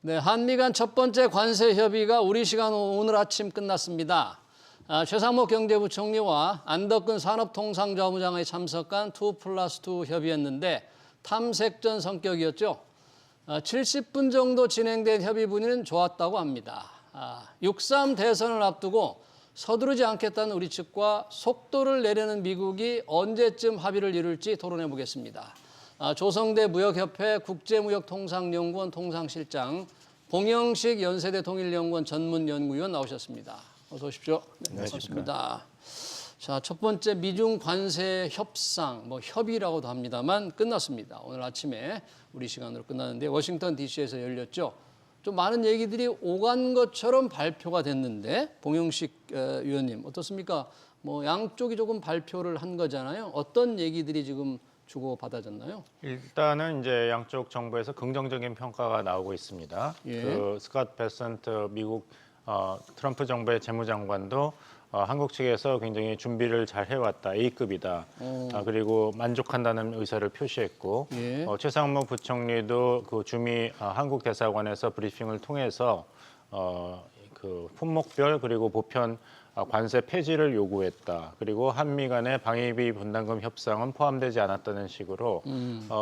네, 한미 간 첫 번째 관세 협의가 우리 시간 오늘 아침 끝났습니다. 최상목 경제부총리와 안덕근 산업통상자원부장이 참석한 2+2 협의였는데 탐색전 성격이었죠. 70분 정도 진행된 협의 분위기는 좋았다고 합니다. 6.3 대선을 앞두고 서두르지 않겠다는 우리 측과 속도를 내려는 미국이 언제쯤 합의를 이룰지 토론해 보겠습니다. 조성대 무역협회 국제무역통상연구원 통상실장, 봉영식 연세대 통일연구원 전문연구위원 나오셨습니다. 어서 오십시오. 네, 반갑습니다. 자, 첫 번째 미중 관세 협상, 협의라고도 합니다만 끝났습니다. 오늘 아침에 우리 시간으로 끝났는데 워싱턴 DC에서 열렸죠. 좀 많은 얘기들이 오간 것처럼 발표가 됐는데 봉영식 위원님 어떻습니까? 양쪽이 조금 발표를 한 거잖아요. 어떤 얘기들이 지금 주고받아졌나요? 일단은 이제 양쪽 정부에서 긍정적인 평가가 나오고 있습니다. 예. 그 스캇 베센트 미국 트럼프 정부의 재무장관도 한국 측에서 굉장히 준비를 잘 해왔다, A급이다. 그리고 만족한다는 의사를 표시했고, 예. 최상목 부총리도 그 주미 한국 대사관에서 브리핑을 통해서 그 품목별 그리고 보편 관세 폐지를 요구했다. 그리고 한미 간의 방위비 분담금 협상은 포함되지 않았다는 식으로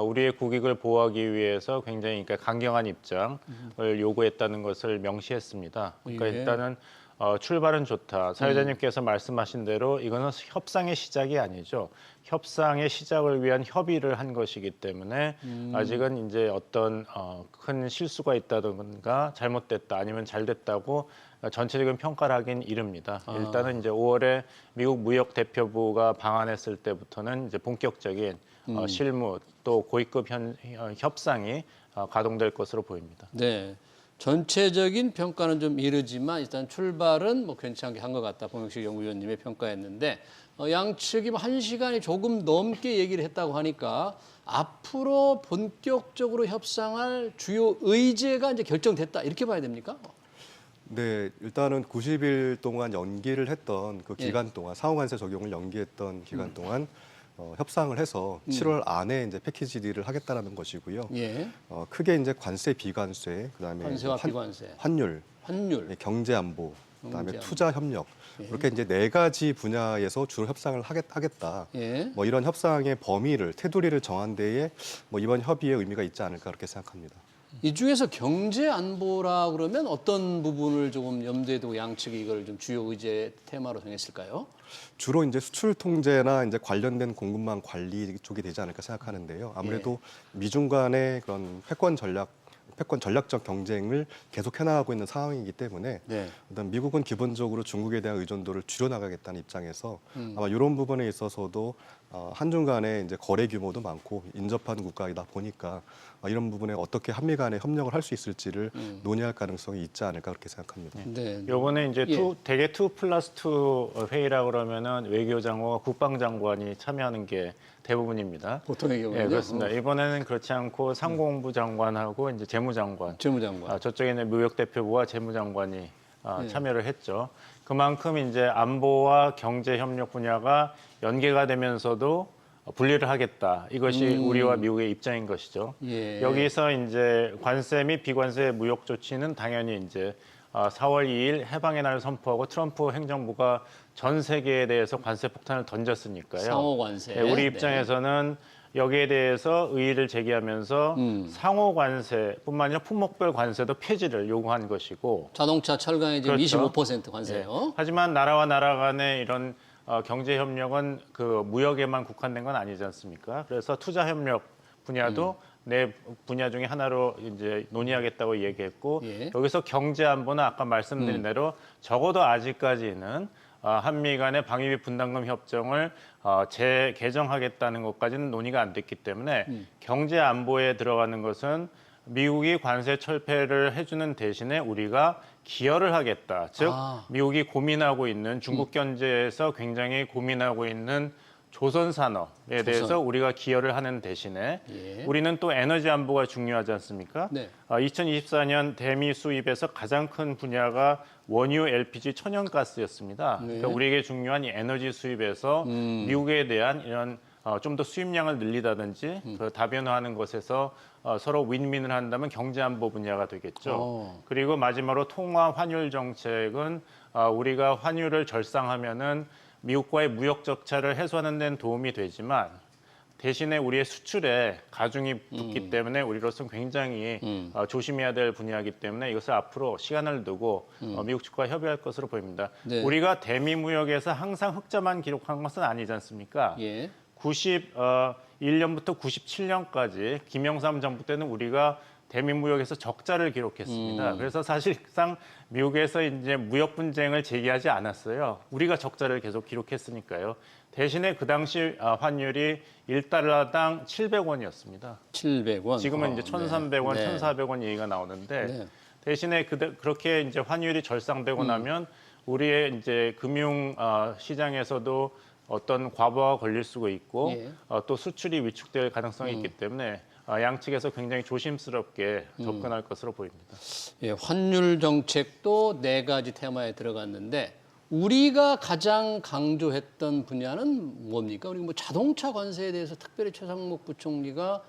우리의 국익을 보호하기 위해서 굉장히 강경한 입장을 요구했다는 것을 명시했습니다. 그러니까 예. 일단은 출발은 좋다. 사회자님께서 말씀하신 대로 이거는 협상의 시작이 아니죠. 협상의 시작을 위한 협의를 한 것이기 때문에 아직은 이제 어떤 큰 실수가 있다든가 잘못됐다 아니면 잘 됐다고 전체적인 평가를 하긴 이릅니다. 일단은 이제 5월에 미국 무역 대표부가 방한했을 때부터는 이제 본격적인 실무 또 고위급 협상이 가동될 것으로 보입니다. 네. 전체적인 평가는 좀 이르지만 일단 출발은 괜찮게 한 것 같다. 봉영식 연구위원님의 평가였는데 양측이 1시간이 조금 넘게 얘기를 했다고 하니까 앞으로 본격적으로 협상할 주요 의제가 이제 결정됐다. 이렇게 봐야 됩니까? 네, 일단은 90일 동안 연기를 했던 그 기간 예. 동안 상호관세 적용을 연기했던 기간 동안 협상을 해서 7월 안에 이제 패키지 딜을 하겠다라는 것이고요. 예. 크게 이제 관세, 비관세, 그다음에 관세와 비관세, 환율, 환율, 경제 안보, 그다음에 경제 안보. 투자 협력 이렇게 이제 4가지 분야에서 주로 협상을 하겠다. 예. 이런 협상의 범위를 테두리를 정한 데에 이번 협의의 의미가 있지 않을까 그렇게 생각합니다. 이 중에서 경제 안보라 그러면 어떤 부분을 조금 염두에 두고 양측이 이걸 좀 주요 의제 테마로 정했을까요? 주로 이제 수출 통제나 이제 관련된 공급망 관리 쪽이 되지 않을까 생각하는데요. 아무래도 미중 간의 그런 패권 전략적 경쟁을 계속 해나가고 있는 상황이기 때문에 네. 일단 미국은 기본적으로 중국에 대한 의존도를 줄여나가겠다는 입장에서 아마 이런 부분에 있어서도 한중 간의 이제 거래 규모도 많고 인접한 국가이다 보니까 이런 부분에 어떻게 한미 간의 협력을 할 수 있을지를 논의할 가능성이 있지 않을까 그렇게 생각합니다. 네. 요번에 이제 예. 대개 2+2 회의라 그러면은 외교장관과 국방장관이 참여하는 게 대부분입니다. 보통의 경우는요. 예, 그렇습니다. 이번에는 그렇지 않고 상공부 장관하고 이제 재무장관, 재무장관. 저쪽에 있는 무역대표부와 재무장관이 예. 참여를 했죠. 그만큼 이제 안보와 경제 협력 분야가 연계가 되면서도 분리를 하겠다. 이것이 우리와 미국의 입장인 것이죠. 예. 여기서 이제 관세 및 비관세 무역 조치는 당연히 이제 4월 2일 해방의 날을 선포하고 트럼프 행정부가 전 세계에 대해서 관세 폭탄을 던졌으니까요. 상호 관세. 네, 우리 네. 입장에서는 여기에 대해서 의의를 제기하면서 상호 관세뿐만 아니라 품목별 관세도 폐지를 요구한 것이고 자동차, 철강에 지금 그렇죠. 25% 관세요. 하지만 나라와 나라 간의 이런 경제 협력은 그 무역에만 국한된 건 아니지 않습니까? 그래서 투자 협력 분야도 내 분야 중에 하나로 이제 논의하겠다고 얘기했고 예. 여기서 경제 안보는 아까 말씀드린 대로 적어도 아직까지는 한미 간의 방위비 분담금 협정을 재개정하겠다는 것까지는 논의가 안 됐기 때문에 경제 안보에 들어가는 것은 미국이 관세 철폐를 해주는 대신에 우리가 기여를 하겠다. 즉 미국이 고민하고 있는 중국 견제에서 굉장히 고민하고 있는 조선 산업에 대해서 우리가 기여를 하는 대신에 예. 우리는 또 에너지 안보가 중요하지 않습니까? 네. 2024년 대미 수입에서 가장 큰 분야가 원유, LPG, 천연가스였습니다. 네. 그러니까 우리에게 중요한 이 에너지 수입에서 미국에 대한 이런 좀 더 수입량을 늘리다든지 그 다변화하는 것에서 서로 윈윈을 한다면 경제 안보 분야가 되겠죠. 그리고 마지막으로 통화 환율 정책은 우리가 환율을 절상하면은 미국과의 무역 적차를 해소하는 데는 도움이 되지만 대신에 우리의 수출에 가중이 붙기 때문에 우리로서는 굉장히 조심해야 될 분야이기 때문에 이것을 앞으로 시간을 두고 미국 측과 협의할 것으로 보입니다. 네. 우리가 대미 무역에서 항상 흑자만 기록한 것은 아니지 않습니까? 예. 91년부터 97년까지 김영삼 정부 때는 우리가 대미 무역에서 적자를 기록했습니다. 그래서 사실상 미국에서 이제 무역 분쟁을 제기하지 않았어요. 우리가 적자를 계속 기록했으니까요. 대신에 그 당시 환율이 1달러당 700원이었습니다. 700원. 지금은 이제 1,300원, 네. 1,400원 얘기가 나오는데 네. 대신에 그렇게 이제 환율이 절상되고 나면 우리의 이제 금융 시장에서도 어떤 과부하가 걸릴 수가 있고 예. 또 수출이 위축될 가능성이 있기 때문에 양측에서 굉장히 조심스럽게 접근할 것으로 보입니다. 예, 환율 정책도 4가지 테마에 들어갔는데 우리가 가장 강조했던 분야는 뭡니까? 우리 뭐 자동차 관세에 대해서 특별히 최상목 부총리가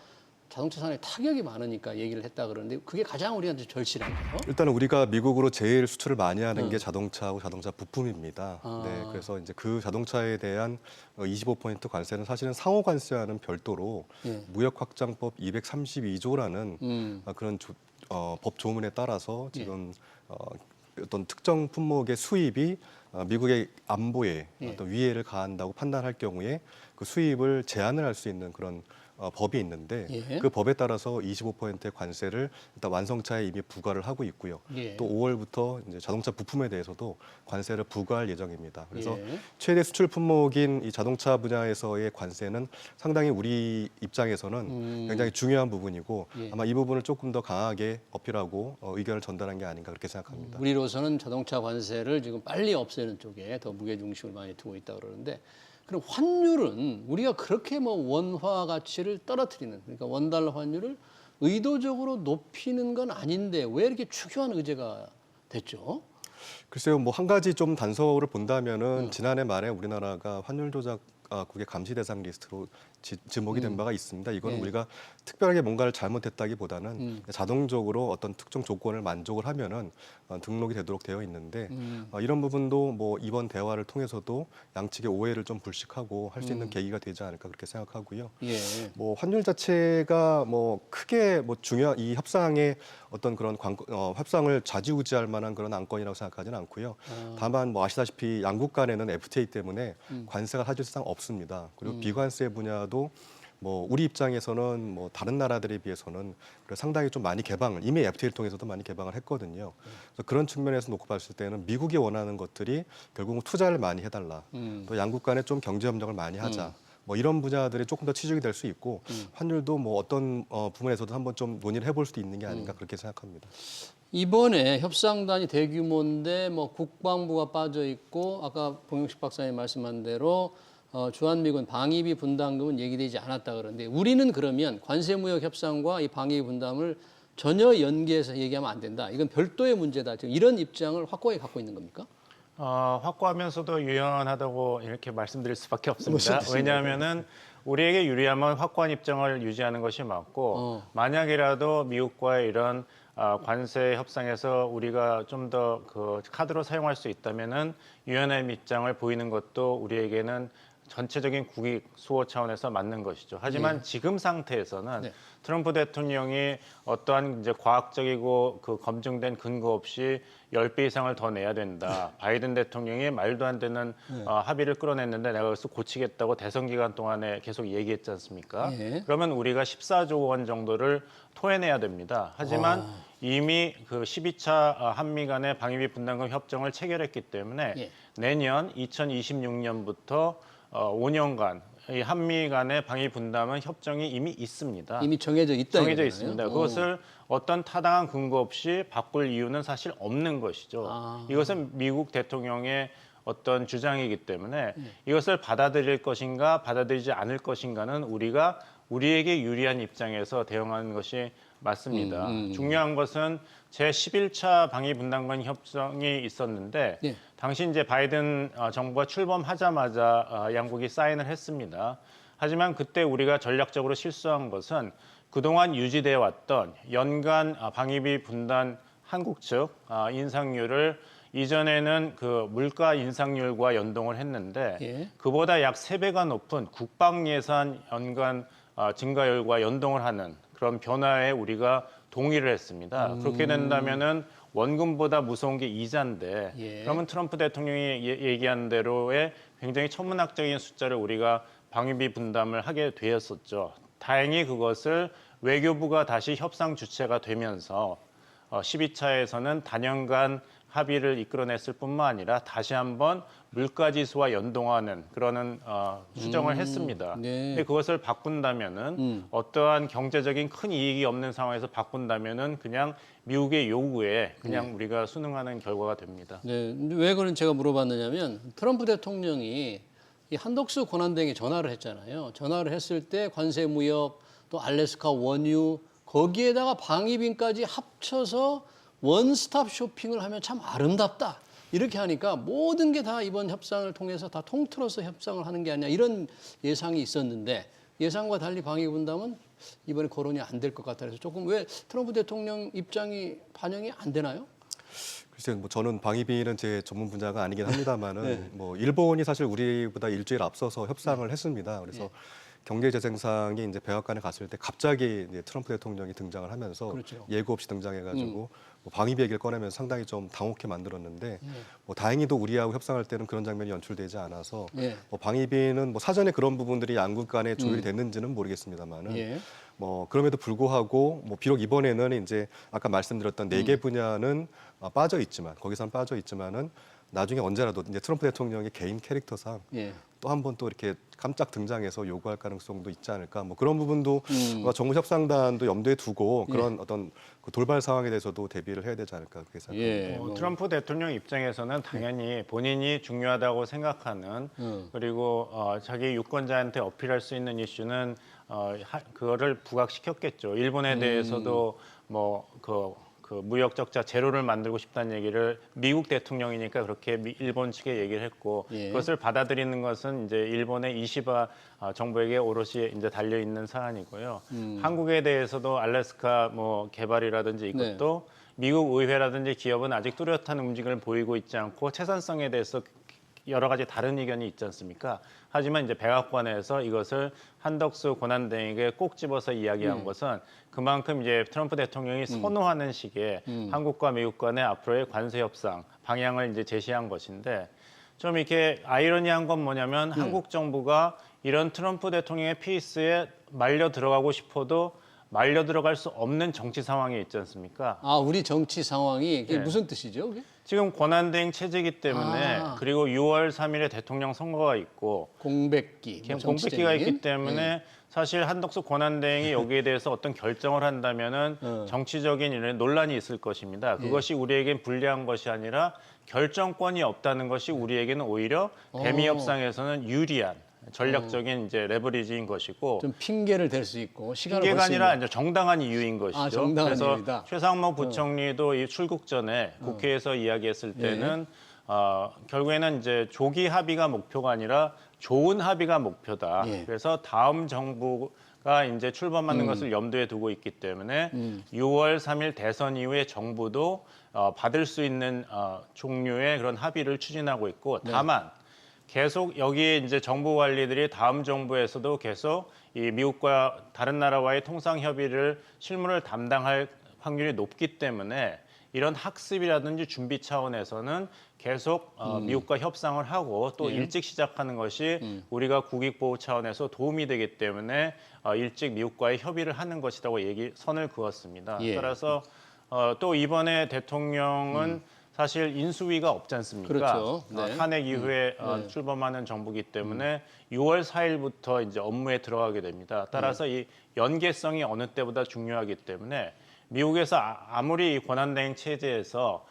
자동차 산업에 타격이 많으니까 얘기를 했다 그러는데 그게 가장 우리한테 절실한가요? 일단 우리가 미국으로 제일 수출을 많이 하는 게 자동차하고 자동차 부품입니다. 네, 그래서 이제 그 자동차에 대한 25% 관세는 사실은 상호 관세와는 별도로 예. 무역확장법 232조라는 그런 법 조문에 따라서 예. 지금 어떤 특정 품목의 수입이 미국의 안보에 어떤 위해를 가한다고 판단할 경우에 그 수입을 제한을 할 수 있는 그런 법이 있는데 예. 그 법에 따라서 25%의 관세를 일단 완성차에 이미 부과를 하고 있고요. 예. 또 5월부터 이제 자동차 부품에 대해서도 관세를 부과할 예정입니다. 그래서 예. 최대 수출 품목인 이 자동차 분야에서의 관세는 상당히 우리 입장에서는 굉장히 중요한 부분이고 예. 아마 이 부분을 조금 더 강하게 어필하고 의견을 전달한 게 아닌가 그렇게 생각합니다. 우리로서는 자동차 관세를 지금 빨리 없애는 쪽에 더 무게 중심을 많이 두고 있다 그러는데 그럼 환율은 우리가 그렇게 뭐 원화 가치를 떨어뜨리는 그러니까 원달러 환율을 의도적으로 높이는 건 아닌데 왜 이렇게 축소한 의제가 됐죠? 글쎄요, 뭐 한 가지 좀 단서를 본다면은 지난해 말에 우리나라가 환율 조작국의 감시 대상 리스트로 지목이 된 바가 있습니다. 이건 예. 우리가 특별하게 뭔가를 잘못했다기보다는 자동적으로 어떤 특정 조건을 만족을 하면은 등록이 되도록 되어 있는데 이런 부분도 뭐 이번 대화를 통해서도 양측의 오해를 좀 불식하고 할 수 있는 계기가 되지 않을까 그렇게 생각하고요. 예. 뭐 환율 자체가 뭐 크게 뭐 중요한 이 협상의 어떤 그런 협상을 좌지우지할 만한 그런 안건이라고 생각하지는 않고요. 다만 뭐 아시다시피 양국 간에는 FTA 때문에 관세가 사실상 없습니다. 그리고 비관세 분야도 뭐 우리 입장에서는 뭐 다른 나라들에 비해서는 상당히 좀 많이 개방을 이미 FTA를 통해서도 많이 개방을 했거든요. 그래서 그런 측면에서 놓고 봤을 때는 미국이 원하는 것들이 결국은 투자를 많이 해달라. 또 양국 간에 좀 경제 협력을 많이 하자. 뭐 이런 분야들이 조금 더 치중이 될 수 있고 환율도 뭐 어떤 부분에서도 한번 좀 논의를 해볼 수도 있는 게 아닌가 그렇게 생각합니다. 이번에 협상단이 대규모인데 뭐 국방부가 빠져 있고 아까 봉영식 박사님 말씀한 대로 주한미군 방위비 분담금은 얘기되지 않았다 그러는데 우리는 그러면 관세무역 협상과 이 방위비 분담을 전혀 연계해서 얘기하면 안 된다. 이건 별도의 문제다. 지금 이런 입장을 확고하게 갖고 있는 겁니까? 확고하면서도 유연하다고 이렇게 말씀드릴 수밖에 없습니다. 왜냐하면은 우리에게 유리하면 확고한 입장을 유지하는 것이 맞고 만약이라도 미국과의 이런 관세 협상에서 우리가 좀 더 그 카드로 사용할 수 있다면은 유연한 입장을 보이는 것도 우리에게는 전체적인 국익 수호 차원에서 맞는 것이죠. 하지만 지금 상태에서는 네. 트럼프 대통령이 어떠한 이제 과학적이고 그 검증된 근거 없이 10배 이상을 더 내야 된다. 바이든 대통령이 말도 안 되는 합의를 끌어냈는데 내가 그래서 고치겠다고 대선 기간 동안에 계속 얘기했지 않습니까? 예. 그러면 우리가 14조 원 정도를 토해내야 됩니다. 하지만 이미 그 12차 한미 간의 방위비 분담금 협정을 체결했기 때문에 예. 내년 2026년부터 5년간 이 한미 간의 방위 분담은 협정이 이미 있습니다. 이미 정해져 있다. 정해져 이거잖아요. 있습니다. 그것을 어떤 타당한 근거 없이 바꿀 이유는 사실 없는 것이죠. 이것은 미국 대통령의 어떤 주장이기 때문에 이것을 받아들일 것인가 받아들이지 않을 것인가는 우리가 우리에게 유리한 입장에서 대응하는 것이 맞습니다. 중요한 것은 제11차 방위 분담금 협정이 있었는데 당시 이제 바이든 정부가 출범하자마자 양국이 사인을 했습니다. 하지만 그때 우리가 전략적으로 실수한 것은 그동안 유지돼 왔던 연간 방위비 분담 한국 측 인상률을 이전에는 그 물가 인상률과 연동을 했는데 예. 그보다 약 3배가 높은 국방 예산 연간 증가율과 연동을 하는 그런 변화에 우리가 동의를 했습니다. 그렇게 된다면은 원금보다 무서운 게 이자인데 예. 그러면 트럼프 대통령이 얘기한 대로의 굉장히 천문학적인 숫자를 우리가 방위비 분담을 하게 되었었죠. 다행히 그것을 외교부가 다시 협상 주체가 되면서 12차에서는 단연간 합의를 이끌어냈을 뿐만 아니라 다시 한번 물가지수와 연동하는 그런 수정을 했습니다. 네. 근데 그것을 바꾼다면은 어떠한 경제적인 큰 이익이 없는 상황에서 바꾼다면은 그냥 미국의 요구에 그냥 우리가 순응하는 결과가 됩니다. 네, 근데 왜 그런 제가 물어봤느냐면 트럼프 대통령이 이 한덕수 권한대행에 전화를 했잖아요. 전화를 했을 때 관세 무역 또 알래스카 원유 거기에다가 방위비까지 합쳐서 원스톱 쇼핑을 하면 참 아름답다. 이렇게 하니까 모든 게 다 이번 협상을 통해서 다 통틀어서 협상을 하는 게 아니냐 이런 예상이 있었는데 예상과 달리 방위 분담은 이번에 거론이 안 될 것 같아서 조금 왜 트럼프 대통령 입장이 반영이 안 되나요? 글쎄요, 뭐 저는 방위비는 제 전문 분야가 아니긴 합니다만은 네. 뭐 일본이 사실 우리보다 일주일 앞서서 협상을 했습니다. 그래서 경제재생상이 이제 백악관에 갔을 때 갑자기 이제 트럼프 대통령이 등장을 하면서 그렇죠. 예고 없이 등장해가지고 뭐 방위비 얘기를 꺼내면서 상당히 좀 당혹해 만들었는데 뭐 다행히도 우리하고 협상할 때는 그런 장면이 연출되지 않아서 예. 뭐 방위비는 뭐 사전에 그런 부분들이 양국 간에 조율이 됐는지는 모르겠습니다만은 예. 뭐 그럼에도 불구하고 뭐 비록 이번에는 이제 아까 말씀드렸던 4개 분야는 빠져 있지만 거기선 빠져 있지만은 나중에 언제라도 이제 트럼프 대통령의 개인 캐릭터상 예. 또 한 번 또 이렇게 깜짝 등장해서 요구할 가능성도 있지 않을까. 뭐 그런 부분도 정부 협상단도 염두에 두고 그런 어떤 그 돌발 상황에 대해서도 대비를 해야 되지 않을까 그렇게 생각합니다. 예. 트럼프 대통령 입장에서는 당연히 본인이 중요하다고 생각하는 그리고 자기 유권자한테 어필할 수 있는 이슈는 그거를 부각시켰겠죠. 일본에 대해서도 그 무역 적자 제로를 만들고 싶다는 얘기를 미국 대통령이니까 그렇게 일본 측에 얘기를 했고 예. 그것을 받아들이는 것은 이제 일본의 이시바 정부에게 오롯이 이제 달려 있는 사안이고요. 한국에 대해서도 알래스카 뭐 개발이라든지 이것도 미국 의회라든지 기업은 아직 뚜렷한 움직임을 보이고 있지 않고 채산성에 대해서 여러 가지 다른 의견이 있지 않습니까? 하지만 이제 백악관에서 이것을 한덕수 권한대행에게 꼭 집어서 이야기한 것은 그만큼 이제 트럼프 대통령이 선호하는 식의 한국과 미국 간의 앞으로의 관세 협상 방향을 이제 제시한 것인데 좀 이렇게 아이러니한 건 뭐냐면 한국 정부가 이런 트럼프 대통령의 페이스에 말려 들어가고 싶어도 말려 들어갈 수 없는 정치 상황에 있지 않습니까? 아, 우리 정치 상황이 그게 예. 무슨 뜻이죠? 그게? 지금 권한대행 체제이기 때문에 그리고 6월 3일에 대통령 선거가 있고 공백기, 뭐 공백기가 정치적인. 있기 때문에 사실 한덕수 권한대행이 여기에 대해서 어떤 결정을 한다면은 정치적인 이런 논란이 있을 것입니다. 그것이 우리에겐 불리한 것이 아니라 결정권이 없다는 것이 우리에게는 오히려 대미 협상에서는 유리한 전략적인 이제 레버리지인 것이고 좀 핑계를 댈 수 있고 시간을 핑계가 벌 수 아니라 있는. 이제 정당한 이유인 것이죠. 정당한 그래서 이유이다. 최상목 부총리도 이 출국 전에 국회에서 이야기했을 때는 결국에는 이제 조기 합의가 목표가 아니라 좋은 합의가 목표다. 예. 그래서 다음 정부가 이제 출범하는 것을 염두에 두고 있기 때문에 6월 3일 대선 이후에 정부도 받을 수 있는 종류의 그런 합의를 추진하고 있고 다만 계속 여기에 이제 정부 관리들이 다음 정부에서도 계속 이 미국과 다른 나라와의 통상 협의를 실무를 담당할 확률이 높기 때문에 이런 학습이라든지 준비 차원에서는 계속 미국과 협상을 하고 또 일찍 시작하는 것이 우리가 국익 보호 차원에서 도움이 되기 때문에 일찍 미국과의 협의를 하는 것이라고 선을 그었습니다. 예. 따라서 또 이번에 대통령은 사실 인수위가 없지 않습니까? 그렇죠. 네. 탄핵 이후에 출범하는 정부이기 때문에 6월 4일부터 이제 업무에 들어가게 됩니다. 따라서 이 연계성이 어느 때보다 중요하기 때문에 미국에서 아무리 이 권한대행 체제에서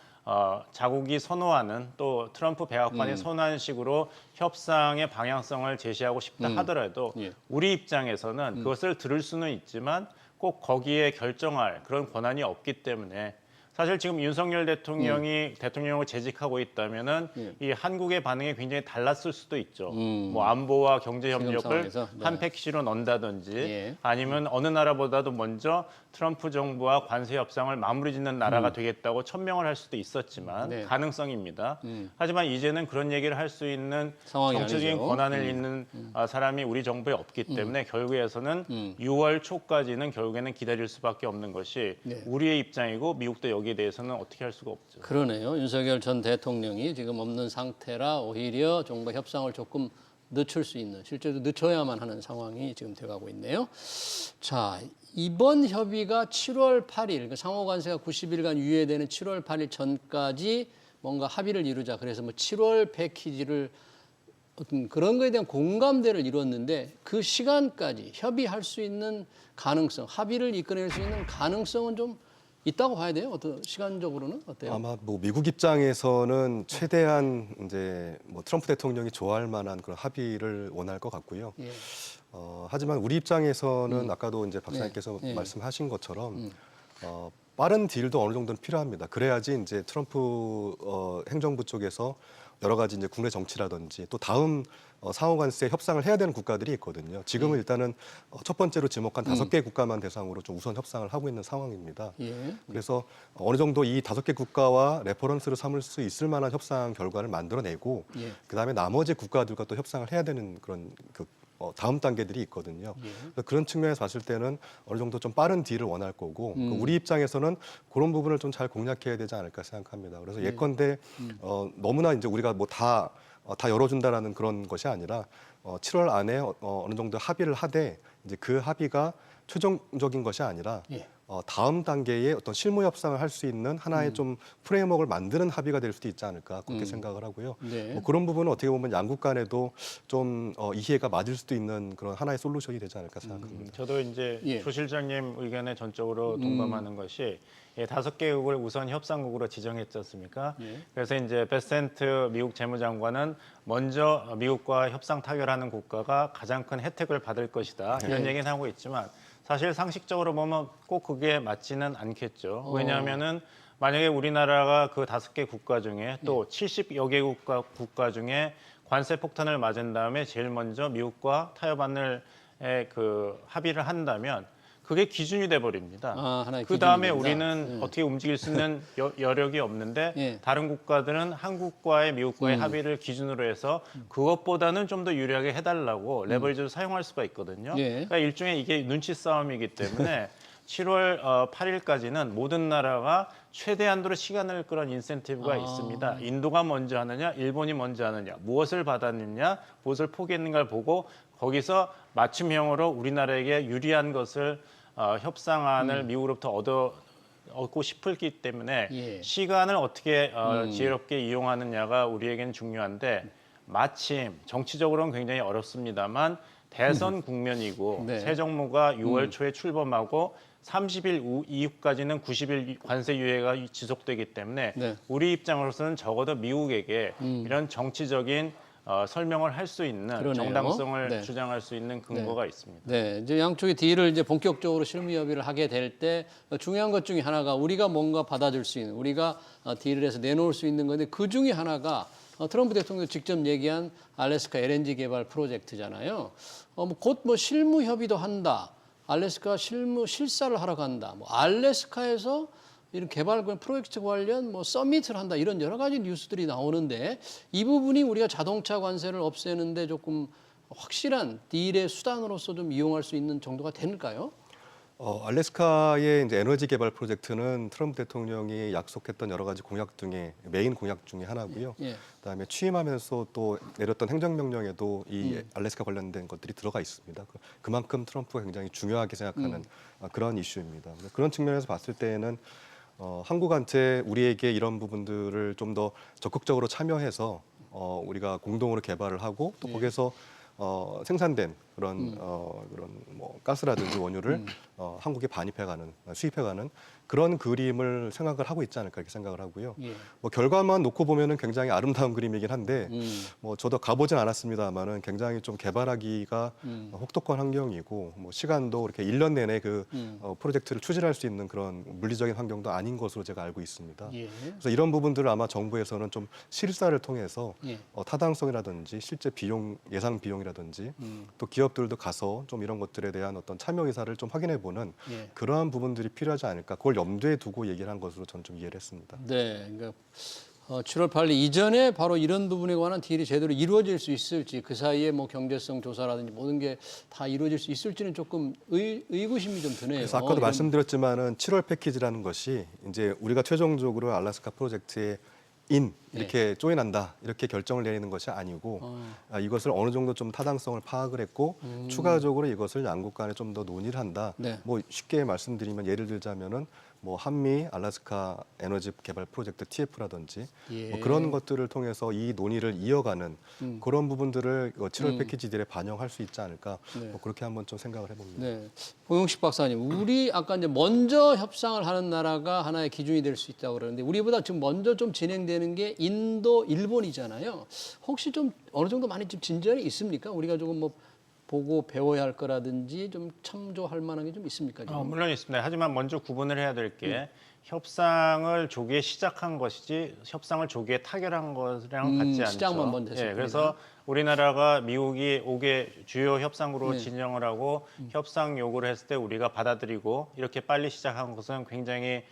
자국이 선호하는 또 트럼프 백악관이 선호하는 식으로 협상의 방향성을 제시하고 싶다 하더라도 예. 우리 입장에서는 그것을 들을 수는 있지만 꼭 거기에 결정할 그런 권한이 없기 때문에 사실 지금 윤석열 대통령이 대통령을 재직하고 있다면은 예. 이 한국의 반응이 굉장히 달랐을 수도 있죠. 음. 뭐 안보와 경제 지금 협력을 상황에서? 네. 한 패키지로 넣는다든지 예. 아니면 어느 나라보다도 먼저 트럼프 정부와 관세 협상을 마무리 짓는 나라가 되겠다고 천명을 할 수도 있었지만 네. 가능성입니다. 하지만 이제는 그런 얘기를 할 수 있는 상황이 정치적인 아니죠. 권한을 있는 사람이 우리 정부에 없기 때문에 결국에서는 6월 초까지는 결국에는 기다릴 수밖에 없는 것이 네. 우리의 입장이고 미국도 여기에 대해서는 어떻게 할 수가 없죠. 그러네요. 윤석열 전 대통령이 지금 없는 상태라 오히려 정부 협상을 조금 늦출 수 있는, 실제로 늦춰야만 하는 상황이 지금 돼가고 있네요. 자, 이번 협의가 7월 8일, 그러니까 상호관세가 90일간 유예되는 7월 8일 전까지 뭔가 합의를 이루자. 그래서 뭐 7월 패키지를 어떤 그런 거에 대한 공감대를 이뤘는데 그 시간까지 협의할 수 있는 가능성, 합의를 이끌어낼 수 있는 가능성은 좀 있다고 봐야 돼요. 어떤 시간적으로는 어때요? 아마 뭐 미국 입장에서는 최대한 이제 뭐 트럼프 대통령이 좋아할 만한 그런 합의를 원할 것 같고요. 예. 하지만 우리 입장에서는 아까도 이제 박사님께서 네. 말씀하신 것처럼 빠른 딜도 어느 정도는 필요합니다. 그래야지 이제 트럼프 행정부 쪽에서 여러 가지 이제 국내 정치라든지 또 다음 상호관세 협상을 해야 되는 국가들이 있거든요. 지금은 일단은 첫 번째로 지목한 5개 국가만 대상으로 좀 우선 협상을 하고 있는 상황입니다. 예. 그래서 어느 정도 이 5개 국가와 레퍼런스를 삼을 수 있을 만한 협상 결과를 만들어내고 예. 그다음에 나머지 국가들과 또 협상을 해야 되는 그런 다음 단계들이 있거든요. 예. 그래서 그런 측면에서 봤을 때는 어느 정도 좀 빠른 딜을 원할 거고 우리 입장에서는 그런 부분을 좀 잘 공략해야 되지 않을까 생각합니다. 그래서 예컨대 너무나 이제 우리가 뭐 다 열어준다라는 그런 것이 아니라 7월 안에 어느 정도 합의를 하되 이제 그 합의가 최종적인 것이 아니라 예. 다음 단계의 어떤 실무 협상을 할 수 있는 하나의 좀 프레임워크를 만드는 합의가 될 수도 있지 않을까 그렇게 생각을 하고요. 네. 뭐 그런 부분은 어떻게 보면 양국 간에도 좀 이해가 맞을 수도 있는 그런 하나의 솔루션이 되지 않을까 생각합니다. 저도 이제 예. 조 실장님 의견에 전적으로 동감하는 것이 5개국을 우선 협상국으로 지정했지 않습니까? 예. 그래서 이제 베센트 미국 재무장관은 먼저 미국과 협상 타결하는 국가가 가장 큰 혜택을 받을 것이다. 이런 얘기는 하고 있지만 사실 상식적으로 보면 꼭 그게 맞지는 않겠죠. 왜냐하면은 만약에 우리나라가 그 5개 국가 중에 또 70여 개 국가 중에 관세 폭탄을 맞은 다음에 제일 먼저 미국과 타협안을 그 합의를 한다면 그게 기준이 돼 버립니다. 하나의 그 다음에 기준이 된다. 우리는 어떻게 움직일 수 있는 여력이 없는데 예. 다른 국가들은 한국과의 미국과의 합의를 기준으로 해서 그것보다는 좀 더 유리하게 해달라고 레버리지를 사용할 수가 있거든요. 예. 그러니까 일종의 이게 눈치 싸움이기 때문에 7월 8일까지는 모든 나라가 최대한도로 시간을 끌은 인센티브가 있습니다. 인도가 먼저 하느냐, 일본이 먼저 하느냐, 무엇을 받았느냐, 무엇을 포기했는가를 보고 거기서 맞춤형으로 우리나라에게 유리한 것을 협상안을 미국으로부터 얻고 싶기 때문에 예. 시간을 어떻게 지혜롭게 이용하느냐가 우리에겐 중요한데 마침 정치적으로는 굉장히 어렵습니다만 대선 국면이고 네. 새 정부가 6월 초에 출범하고 30일 이후까지는 90일 관세 유예가 지속되기 때문에 네. 우리 입장으로서는 적어도 미국에게 이런 정치적인 설명을 할 수 있는 그러네요. 정당성을 네. 주장할 수 있는 근거가 있습니다. 네, 이제 양쪽이 딜을 이제 본격적으로 실무 협의를 하게 될 때 중요한 것 중에 하나가 우리가 뭔가 받아줄 수 있는, 우리가 딜을 해서 내놓을 수 있는 건데 그 중에 하나가 트럼프 대통령이 직접 얘기한 알래스카 LNG 개발 프로젝트잖아요. 곧 뭐 실무 협의도 한다. 알래스카 실사를 하러 간다. 뭐 알래스카에서 이런 개발 프로젝트 관련 뭐 서밋을 한다. 이런 여러 가지 뉴스들이 나오는데 이 부분이 우리가 자동차 관세를 없애는데 조금 확실한 딜의 수단으로서 좀 이용할 수 있는 정도가 될까요? 알래스카의 이제 에너지 개발 프로젝트는 트럼프 대통령이 약속했던 여러 가지 공약 중에 메인 공약 중에 하나고요. 예. 그다음에 취임하면서 또 내렸던 행정명령에도 이 알래스카 관련된 것들이 들어가 있습니다. 그만큼 트럼프가 굉장히 중요하게 생각하는 그런 이슈입니다. 그런 측면에서 봤을 때에는 한국한테 우리에게 이런 부분들을 좀 더 적극적으로 참여해서 우리가 공동으로 개발을 하고 또 거기에서 생산된 그런 그런 뭐 가스라든지 원유를 한국에 반입해가는 수입해가는 그런 그림을 생각을 하고 있지 않을까 이렇게 생각을 하고요. 예. 뭐 결과만 놓고 보면은 굉장히 아름다운 그림이긴 한데 뭐 저도 가보진 않았습니다만은 굉장히 좀 개발하기가 혹독한 환경이고 뭐 시간도 이렇게 1년 내내 그 프로젝트를 추진할 수 있는 그런 물리적인 환경도 아닌 것으로 제가 알고 있습니다. 예. 그래서 이런 부분들을 아마 정부에서는 좀 실사를 통해서 예. 타당성이라든지 실제 비용 예상 비용이라든지 또 기업들도 가서 좀 이런 것들에 대한 어떤 참여 의사를 좀 확인해 보는 예. 그러한 부분들이 필요하지 않을까 그걸 염두에 두고 얘기를 한 것으로 저는 좀 이해를 했습니다. 네, 그러니까 7월 8일 이전에 바로 이런 부분에 관한 딜이 제대로 이루어질 수 있을지 그 사이에 뭐 경제성 조사라든지 모든 게 다 이루어질 수 있을지는 조금 의구심이 좀 드네요. 그래서 아까도 말씀드렸지만은 7월 패키지라는 것이 이제 우리가 최종적으로 알래스카 프로젝트에 이렇게 조인한다 이렇게 결정을 내리는 것이 아니고 이것을 어느 정도 좀 타당성을 파악을 했고 추가적으로 이것을 양국 간에 좀 더 논의를 한다. 네. 뭐 쉽게 말씀드리면 예를 들자면은 뭐 한미 알래스카 에너지 개발 프로젝트 TF라든지 예. 뭐 그런 것들을 통해서 이 논의를 이어가는 그런 부분들을 7월 패키지들에 반영할 수 있지 않을까 네. 뭐 그렇게 한번 좀 생각을 해봅니다. 네, 고용식 박사님, 우리 아까 이제 먼저 협상을 하는 나라가 하나의 기준이 될 수 있다고 그러는데 우리보다 지금 먼저 좀 진행되는 게 인도, 일본이잖아요. 혹시 좀 어느 정도 많이 좀 진전이 있습니까? 우리가 조금 뭐 보고 배워야 할 거라든지 좀 참조할 만한 게 좀 있습니까? 지금? 물론 있습니다. 하지만 먼저 구분을 해야 될 게 협상을 조기에 시작한 것이지 협상을 조기에 타결한 것이랑 같지 않죠. 시작만 먼저 했습니다. 그래서 우리나라가 미국이 5개 주요 협상으로 진영을 하고 협상 요구를 했을 때 우리가 받아들이고 이렇게 빨리 시작한 것은 굉장히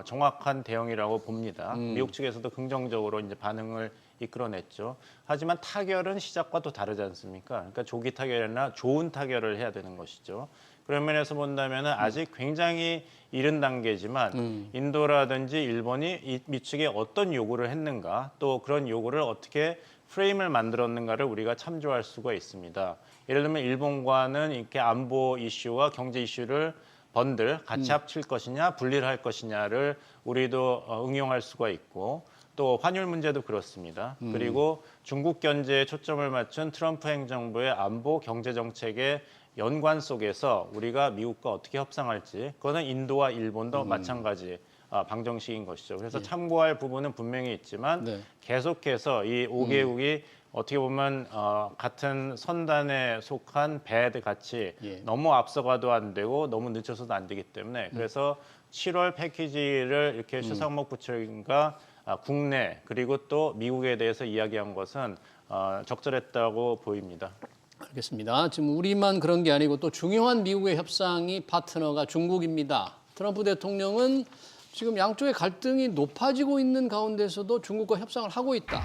정확한 대응이라고 봅니다. 미국 측에서도 긍정적으로 이제 반응을 이끌어냈죠. 하지만 타결은 시작과 또 다르지 않습니까? 그러니까 조기 타결이나 좋은 타결을 해야 되는 것이죠. 그런 면에서 본다면 아직 굉장히 이른 단계지만 인도라든지 일본이 미측에 어떤 요구를 했는가 또 그런 요구를 어떻게 프레임을 만들었는가를 우리가 참조할 수가 있습니다. 예를 들면 일본과는 이렇게 안보 이슈와 경제 이슈를 번들 같이 합칠 것이냐 분리를 할 것이냐를 우리도 응용할 수가 있고 또 환율 문제도 그렇습니다. 그리고 중국 견제에 초점을 맞춘 트럼프 행정부의 안보 경제 정책의 연관 속에서 우리가 미국과 어떻게 협상할지 그거는 인도와 일본도 마찬가지 방정식인 것이죠. 그래서 참고할 부분은 분명히 있지만 네. 계속해서 이 5개국이 어떻게 보면 같은 선단에 속한 배드 같이 예. 너무 앞서가도 안 되고 너무 늦춰서도 안 되기 때문에 그래서 7월 패키지를 이렇게 최상목 부총리가 국내 그리고 또 미국에 대해서 이야기한 것은 적절했다고 보입니다. 알겠습니다. 지금 우리만 그런 게 아니고 또 중요한 미국의 협상이 파트너가 중국입니다. 트럼프 대통령은 지금 양쪽의 갈등이 높아지고 있는 가운데서도 중국과 협상을 하고 있다.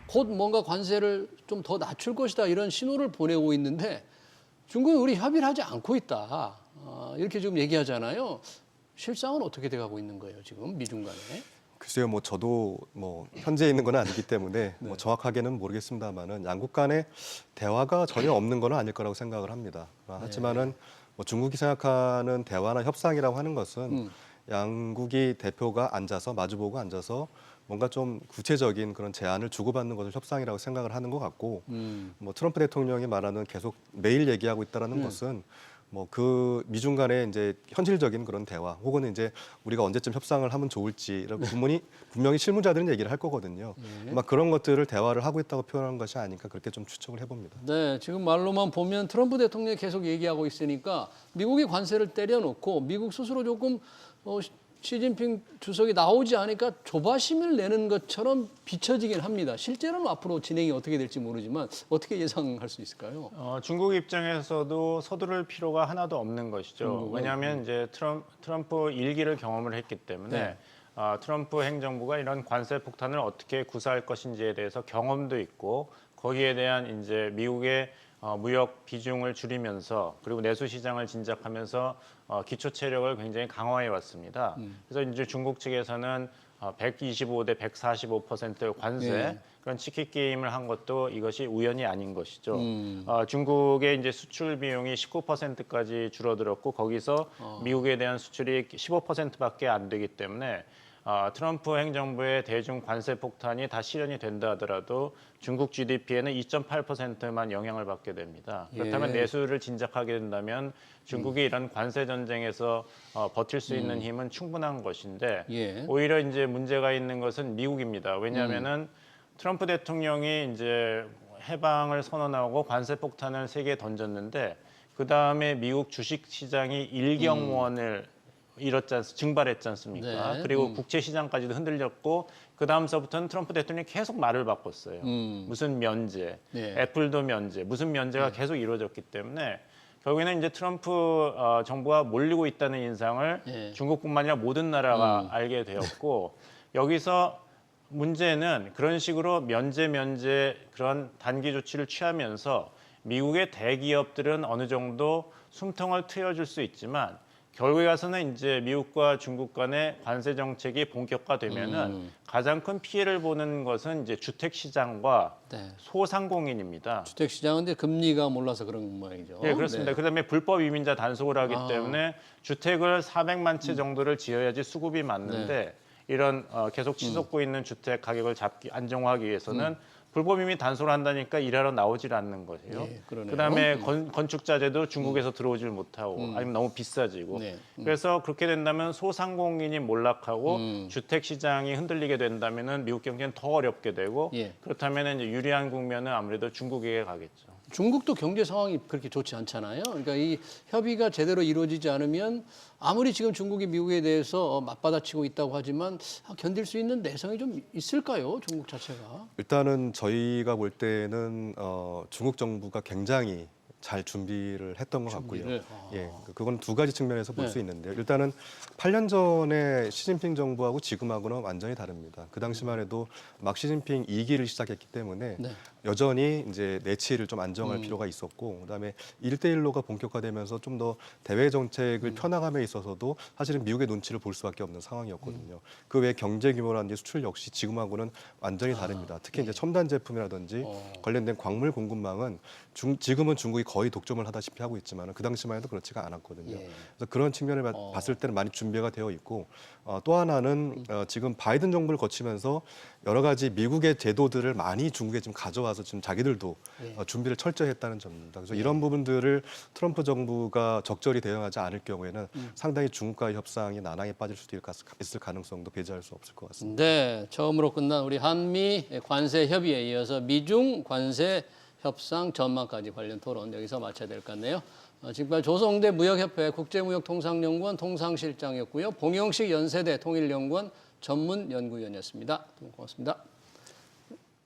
곧 뭔가 관세를 좀 더 낮출 것이다. 이런 신호를 보내고 있는데 중국은 우리 협의를 하지 않고 있다. 이렇게 지금 얘기하잖아요. 실상은 어떻게 돼가고 있는 거예요, 지금 미중 간에? 글쎄요, 뭐 저도 뭐 현재 있는 건 아니기 때문에 뭐 정확하게는 모르겠습니다만은 양국 간의 대화가 전혀 없는 건 아닐 거라고 생각을 합니다. 하지만은 뭐 중국이 생각하는 대화나 협상이라고 하는 것은 양국이 대표가 앉아서 마주보고 앉아서 뭔가 좀 구체적인 그런 제안을 주고받는 것을 협상이라고 생각을 하는 것 같고 뭐 트럼프 대통령이 말하는 계속 매일 얘기하고 있다라는 것은 뭐 그 미중 간의 이제 현실적인 그런 대화 혹은 이제 우리가 언제쯤 협상을 하면 좋을지 이런 부분이 분명히 실무자들은 얘기를 할 거거든요. 막 그런 것들을 대화를 하고 있다고 표현한 것이 아닐까 그렇게 좀 추측을 해봅니다. 네, 지금 말로만 보면 트럼프 대통령이 계속 얘기하고 있으니까 미국이 관세를 때려놓고 미국 스스로 조금 시진핑 주석이 나오지 않으니까 조바심을 내는 것처럼 비춰지긴 합니다. 실제로는 앞으로 진행이 어떻게 될지 모르지만 어떻게 예상할 수 있을까요? 중국 입장에서도 서두를 필요가 하나도 없는 것이죠. 왜냐하면 이제 트럼프 1기를 경험을 했기 때문에 트럼프 행정부가 이런 관세 폭탄을 어떻게 구사할 것인지에 대해서 경험도 있고 거기에 대한 이제 미국의 무역 비중을 줄이면서 그리고 내수 시장을 진작하면서 기초 체력을 굉장히 강화해 왔습니다. 그래서 이제 중국 측에서는 125대 145% 관세 그런 치킨 게임을 한 것도 이것이 우연이 아닌 것이죠. 중국의 이제 수출 비용이 19%까지 줄어들었고 거기서 미국에 대한 수출이 15%밖에 안 되기 때문에 트럼프 행정부의 대중 관세 폭탄이 다 실현이 된다 하더라도 중국 GDP에는 2.8%만 영향을 받게 됩니다. 그렇다면 예. 내수를 진작하게 된다면 중국이 이런 관세 전쟁에서 버틸 수 있는 힘은 충분한 것인데 예. 오히려 이제 문제가 있는 것은 미국입니다. 왜냐하면은 트럼프 대통령이 이제 해방을 선언하고 관세 폭탄을 세계에 던졌는데 그 다음에 미국 주식 시장이 일경무원을 증발했지 않습니까? 네. 그리고 국채 시장까지도 흔들렸고 그 다음서부터는 트럼프 대통령이 계속 말을 바꿨어요. 무슨 면제, 네. 애플도 면제, 무슨 면제가 계속 이루어졌기 때문에 결국에는 이제 트럼프 정부가 몰리고 있다는 인상을 네. 중국뿐만 아니라 모든 나라가 알게 되었고 여기서 문제는 그런 식으로 면제 그런 단기 조치를 취하면서 미국의 대기업들은 어느 정도 숨통을 트여줄 수 있지만 결국에 가서는 이제 미국과 중국 간의 관세 정책이 본격화되면은 가장 큰 피해를 보는 것은 이제 주택 시장과 네. 소상공인입니다. 주택 시장은 근데 금리가 몰라서 그런 모양이죠. 네, 그렇습니다. 네. 그다음에 불법 이민자 단속을 하기 때문에 주택을 400만 채 정도를 지어야지 수급이 맞는데 이런 계속 치솟고 있는 주택 가격을 안정화하기 위해서는 불법 이민 단속을 한다니까 일하러 나오질 않는 거예요. 예, 그러네요. 그다음에 건축 자재도 중국에서 들어오질 못하고 아니면 너무 비싸지고. 네. 그래서 그렇게 된다면 소상공인이 몰락하고 주택 시장이 흔들리게 된다면은 미국 경제는 더 어렵게 되고 예. 그렇다면 이제 유리한 국면은 아무래도 중국에게 가겠죠. 중국도 경제 상황이 그렇게 좋지 않잖아요. 그러니까 이 협의가 제대로 이루어지지 않으면 아무리 지금 중국이 미국에 대해서 맞받아치고 있다고 하지만 견딜 수 있는 내성이 좀 있을까요? 중국 자체가. 일단은 저희가 볼 때는 중국 정부가 굉장히 잘 준비를 했던 것 같고요. 준비를? 예, 그건 두 가지 측면에서 볼 네. 수 있는데요. 일단은 8년 전에 시진핑 정부하고 지금하고는 완전히 다릅니다. 그 당시만 해도 막 시진핑 2기를 시작했기 때문에 네. 여전히 이제 내치를 좀 안정할 필요가 있었고, 그다음에 1대1로가 본격화되면서 좀 더 대외 정책을 펴나감에 있어서도 사실은 미국의 눈치를 볼 수밖에 없는 상황이었거든요. 그 외 경제 규모라든지 수출 역시 지금하고는 완전히 다릅니다. 특히 이제 첨단 제품이라든지 관련된 광물 공급망은 지금은 중국이 거의 독점을 하다시피 하고 있지만 그 당시만 해도 그렇지가 않았거든요. 예. 그래서 그런 측면을 봤을 때는 많이 준비가 되어 있고 또 하나는 지금 바이든 정부를 거치면서 여러 가지 미국의 제도들을 많이 중국에 지금 가져와서 지금 자기들도 준비를 철저히 했다는 점입니다. 그래서 이런 부분들을 트럼프 정부가 적절히 대응하지 않을 경우에는 상당히 중국과의 협상이 난항에 빠질 수도 있을 가능성도 배제할 수 없을 것 같습니다. 네, 처음으로 끝난 우리 한미 관세 협의에 이어서 미중 관세 협상 전망까지 관련 토론 여기서 마쳐야 될 것 같네요. 지금까지 조성대 무역협회 국제무역통상연구원 통상실장이었고요. 봉영식 연세대 통일연구원 전문연구위원이었습니다. 고맙습니다.